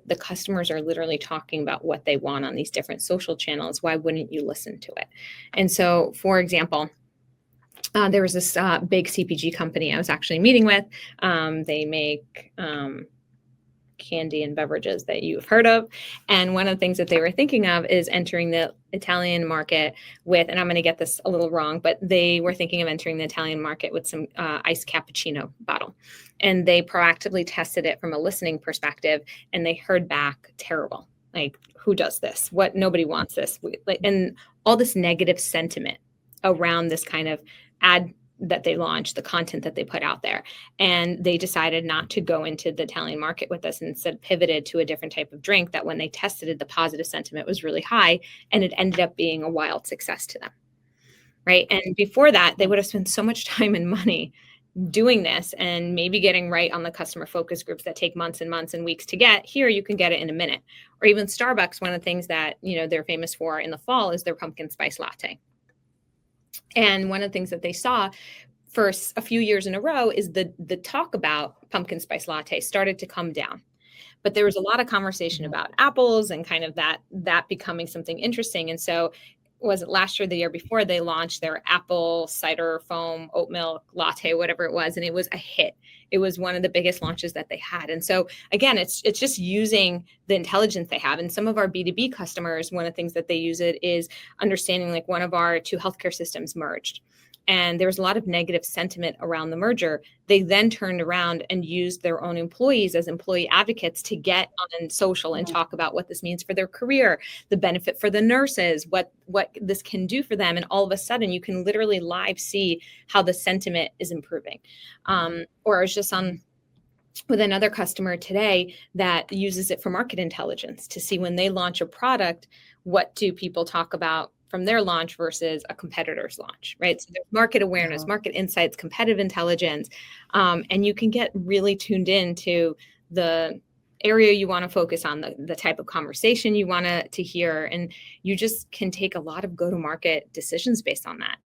the customers are literally talking about what they want on these different social channels. Why wouldn't you listen to it? And so, for example, there was this big CPG company I was actually meeting with. They make candy and beverages that you've heard of. And one of the things that they were thinking of is entering the Italian market with, and I'm going to get this a little wrong, but they were thinking of entering the Italian market with some iced cappuccino bottle. And they proactively tested it from a listening perspective, and they heard back terrible. Like, who does this? What? Nobody wants this. And all this negative sentiment around this kind of ad that they launched, the content that they put out there. And they decided not to go into the Italian market with us and instead pivoted to a different type of drink that when they tested it, the positive sentiment was really high, and it ended up being a wild success to them. Right. And before that, they would have spent so much time and money doing this and maybe getting right on the customer focus groups that take months and months and weeks to get. Here, you can get it in a minute. Or even Starbucks, one of the things that, they're famous for in the fall is their pumpkin spice latte. And one of the things that they saw for a few years in a row is the talk about pumpkin spice latte started to come down. But there was a lot of conversation about apples and kind of that becoming something interesting. And so was it last year, the year before, they launched their apple cider foam oat milk latte, whatever it was, and it was a hit. It was one of the biggest launches that they had. And so again, it's just using the intelligence they have. And some of our B2B customers, one of the things that they use it is understanding, like, one of our two healthcare systems merged. And there was a lot of negative sentiment around the merger. They then turned around and used their own employees as employee advocates to get on social and talk about what this means for their career, the benefit for the nurses, what this can do for them. And all of a sudden, you can literally live see how the sentiment is improving. Or I was just on with another customer today that uses it for market intelligence to see when they launch a product, what do people talk about from their launch versus a competitor's launch, right? So there's market awareness, market insights, competitive intelligence, and you can get really tuned into the area you want to focus on, the type of conversation you want to hear, and you just can take a lot of go-to-market decisions based on that.